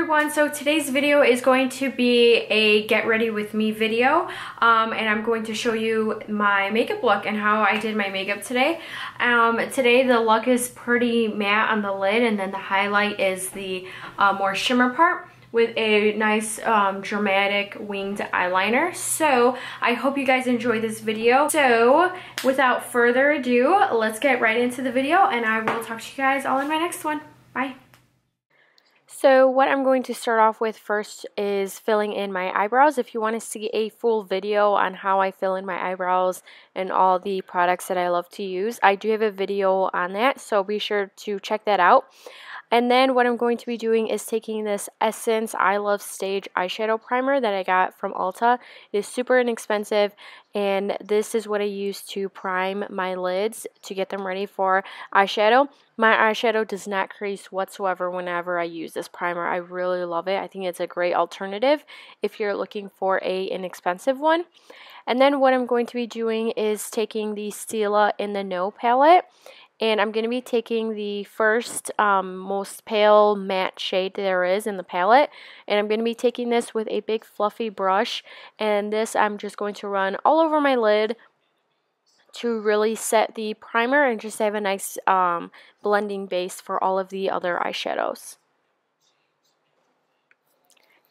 everyone, so today's video is going to be a get ready with me video, and I'm going to show you my makeup look and how I did my makeup today. Today the look is pretty matte on the lid, and then the highlight is the more shimmer part with a nice dramatic winged eyeliner. So I hope you guys enjoy this video. So without further ado, let's get right into the video, and I will talk to you guys all in my next one. Bye. So what I'm going to start off with first is filling in my eyebrows. If you want to see a full video on how I fill in my eyebrows and all the products that I love to use, I do have a video on that, so be sure to check that out. And then what I'm going to be doing is taking this Essence I Love Stage eyeshadow primer that I got from ULTA. It is super inexpensive, and this is what I use to prime my lids to get them ready for eyeshadow. My eyeshadow does not crease whatsoever whenever I use this primer. I really love it. I think it's a great alternative if you're looking for an inexpensive one. And then what I'm going to be doing is taking the STILA in the No palette. And I'm going to be taking the first most pale matte shade there is in the palette. And I'm going to be taking this with a big fluffy brush. And this I'm just going to run all over my lid to really set the primer and just have a nice blending base for all of the other eyeshadows.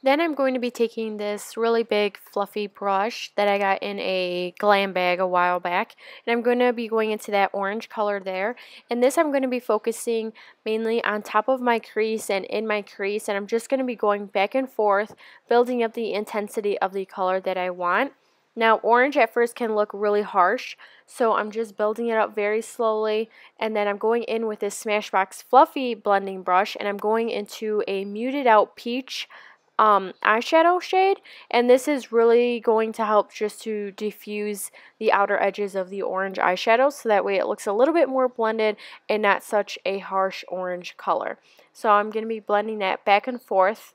Then I'm going to be taking this really big fluffy brush that I got in a glam bag a while back, and I'm going to be going into that orange color there. And this I'm going to be focusing mainly on top of my crease and in my crease, and I'm just going to be going back and forth, building up the intensity of the color that I want. Now, orange at first can look really harsh, so I'm just building it up very slowly, and then I'm going in with this Smashbox Fluffy blending brush, and I'm going into a muted out peach eyeshadow shade, and this is really going to help just to diffuse the outer edges of the orange eyeshadow, so that way it looks a little bit more blended and not such a harsh orange color. So I'm going to be blending that back and forth.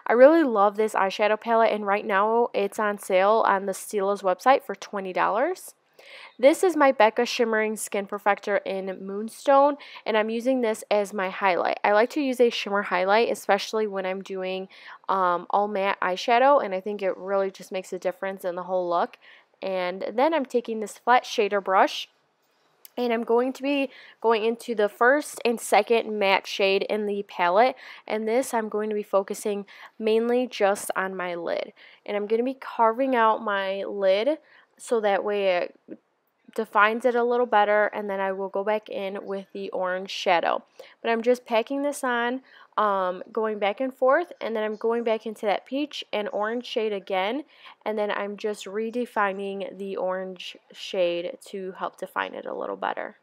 I really love this eyeshadow palette, and right now it's on sale on the STILA's website for $20. This is my BECCA Shimmering Skin Perfector in Moonstone, and I'm using this as my highlight. I like to use a shimmer highlight, especially when I'm doing all matte eyeshadow, and I think it really just makes a difference in the whole look. And then I'm taking this flat shader brush, and I'm going to be going into the first and second matte shade in the palette, and this I'm going to be focusing mainly just on my lid. And I'm going to be carving out my lid so that way it defines it a little better, and then I will go back in with the orange shadow. But I'm just packing this on, going back and forth, and then I'm going back into that peach and orange shade again, and then I'm just redefining the orange shade to help define it a little better.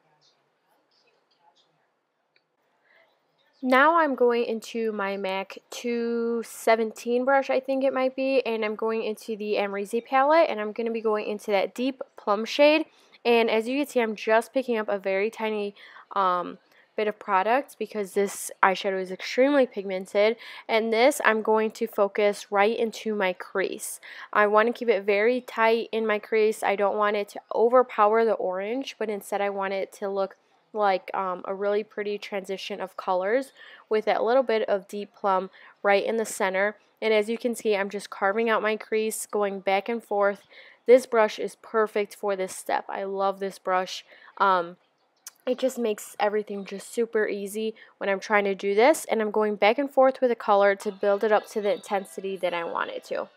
Now I'm going into my MAC 217 brush, I think it might be, and I'm going into the Amrezy palette, and I'm going to be going into that deep plum shade. And as you can see, I'm just picking up a very tiny bit of product because this eyeshadow is extremely pigmented, and this I'm going to focus right into my crease. I want to keep it very tight in my crease. I don't want it to overpower the orange, but instead I want it to look like a really pretty transition of colors with that little bit of deep plum right in the center. And as you can see, I'm just carving out my crease, going back and forth. This brush is perfect for this step. I love this brush. It just makes everything just super easy when I'm trying to do this, and I'm going back and forth with the color to build it up to the intensity that I want it to.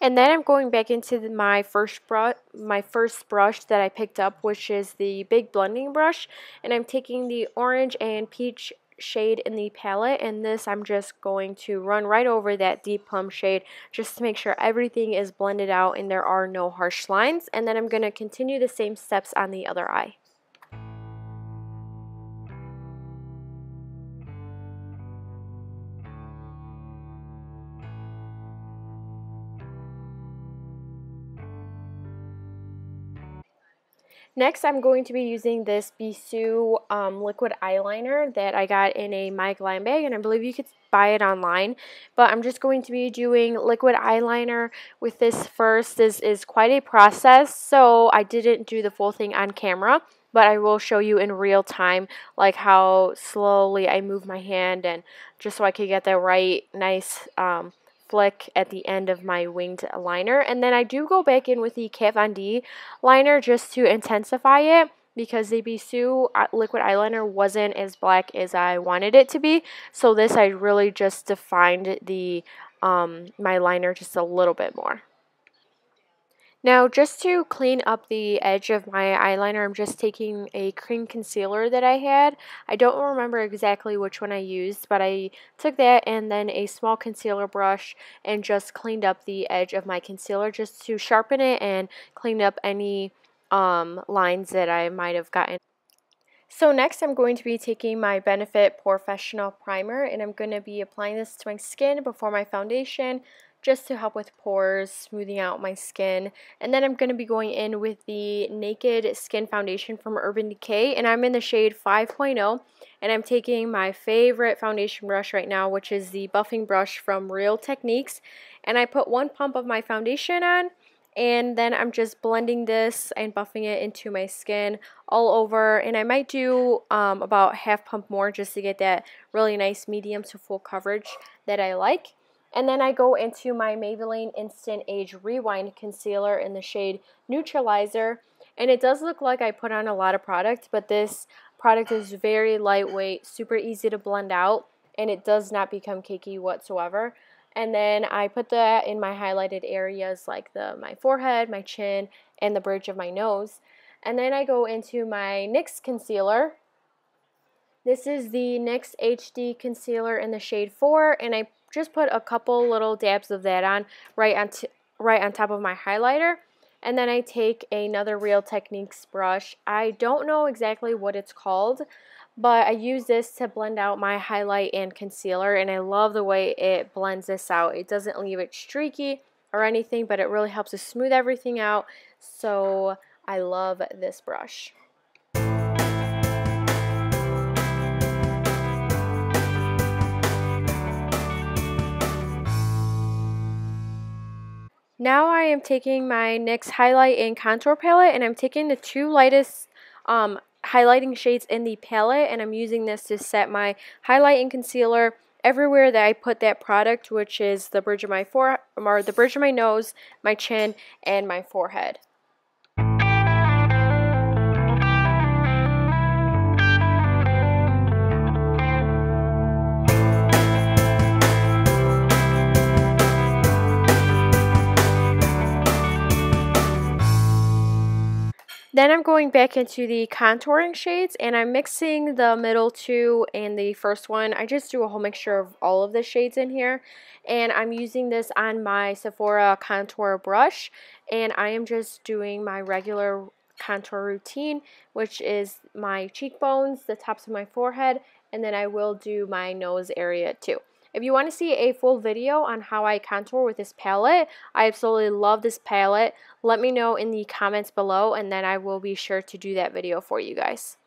And then I'm going back into my first brush that I picked up, which is the big blending brush, and I'm taking the orange and peach shade in the palette, and this I'm just going to run right over that deep plum shade just to make sure everything is blended out and there are no harsh lines. And then I'm going to continue the same steps on the other eye. Next, I'm going to be using this BISSU liquid eyeliner that I got in a My Glam bag, and I believe you could buy it online. But I'm just going to be doing liquid eyeliner with this first. This is quite a process, so I didn't do the full thing on camera. but I will show you in real time like how slowly I move my hand, and just so I could get the right nice flick at the end of my winged liner. And then I do go back in with the Kat Von D liner just to intensify it, because the BISSU liquid eyeliner wasn't as black as I wanted it to be. So this, I really just defined the my liner just a little bit more. Now, just to clean up the edge of my eyeliner, I'm just taking a cream concealer that I had. I don't remember exactly which one I used, but I took that and then a small concealer brush and just cleaned up the edge of my concealer just to sharpen it and clean up any lines that I might have gotten. So next, I'm going to be taking my Benefit POREFESSIONAL primer, and I'm going to be applying this to my skin before my foundation just to help with pores, smoothing out my skin. And then I'm going to be going in with the Naked Skin Foundation from Urban Decay, and I'm in the shade 5.0, and I'm taking my favorite foundation brush right now, which is the buffing brush from Real Techniques, and I put one pump of my foundation on, and then I'm just blending this and buffing it into my skin all over, and I might do about half pump more just to get that really nice medium to full coverage that I like. And then I go into my Maybelline Instant Age Rewind Concealer in the shade Neutralizer, and it does look like I put on a lot of product, but this product is very lightweight, super easy to blend out, and it does not become cakey whatsoever. And then I put that in my highlighted areas like my forehead, my chin, and the bridge of my nose. And then I go into my NYX concealer. This is the NYX HD concealer in the shade 4, and I just put a couple little dabs of that on right on top of my highlighter. And then I take another Real Techniques brush. I don't know exactly what it's called, but I use this to blend out my highlight and concealer, and I love the way it blends this out. It doesn't leave it streaky or anything, but it really helps to smooth everything out, so I love this brush. Now I am taking my NYX Highlight and Contour Palette, and I'm taking the two lightest highlighting shades in the palette, and I'm using this to set my highlight and concealer everywhere that I put that product, which is the bridge of my the bridge of my nose, my chin, and my forehead. Then I'm going back into the contouring shades, and I'm mixing the middle two and the first one. I just do a whole mixture of all of the shades in here, and I'm using this on my Sephora contour brush, and I am just doing my regular contour routine, which is my cheekbones, the tops of my forehead, and then I will do my nose area too. If you want to see a full video on how I contour with this palette, I absolutely love this palette. Let me know in the comments below, and then I will be sure to do that video for you guys.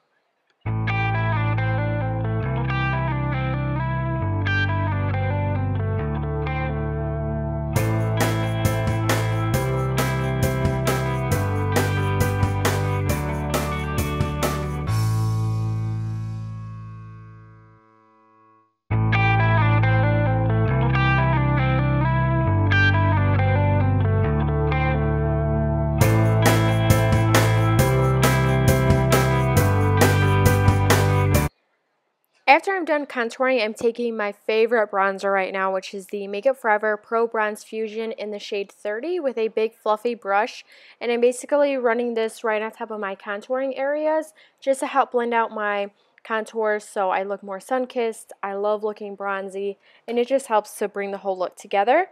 After I'm done contouring, I'm taking my favorite bronzer right now, which is the Makeup Forever Pro Bronze Fusion in the shade 30 with a big fluffy brush. And I'm basically running this right on top of my contouring areas just to help blend out my contours so I look more sun-kissed. I love looking bronzy, and it just helps to bring the whole look together.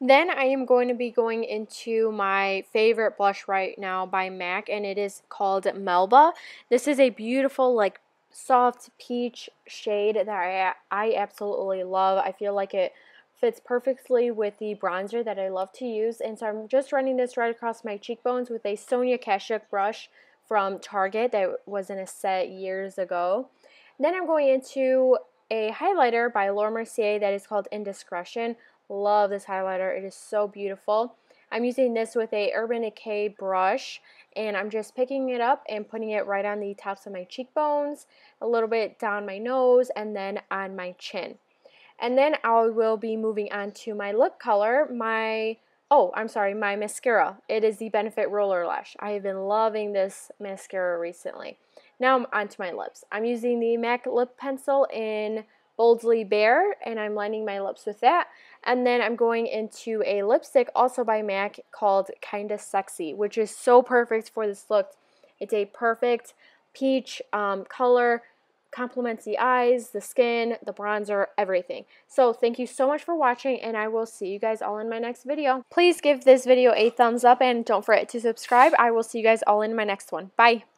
Then I am going to be going into my favorite blush right now by MAC, and it is called Melba. This is a beautiful, like, soft peach shade that I absolutely love. I feel like it fits perfectly with the bronzer that I love to use, and so I'm just running this right across my cheekbones with a Sonia Kashuk brush from Target that was in a set years ago. Then I'm going into a highlighter by Laura Mercier that is called Indiscretion. Love this highlighter. It is so beautiful. I'm using this with a Urban Decay brush, and I'm just picking it up and putting it right on the tops of my cheekbones, a little bit down my nose, and then on my chin. And then I will be moving on to my lip color, my mascara. It is the Benefit Roller Lash. I have been loving this mascara recently. Now I'm onto my lips. I'm using the MAC lip pencil in Boldly Bare, and I'm lining my lips with that. And then I'm going into a lipstick also by MAC called Kinda Sexy, which is so perfect for this look. It's a perfect peach color, complements the eyes, the skin, the bronzer, everything. So thank you so much for watching, and I will see you guys all in my next video. Please give this video a thumbs up and don't forget to subscribe. I will see you guys all in my next one. Bye!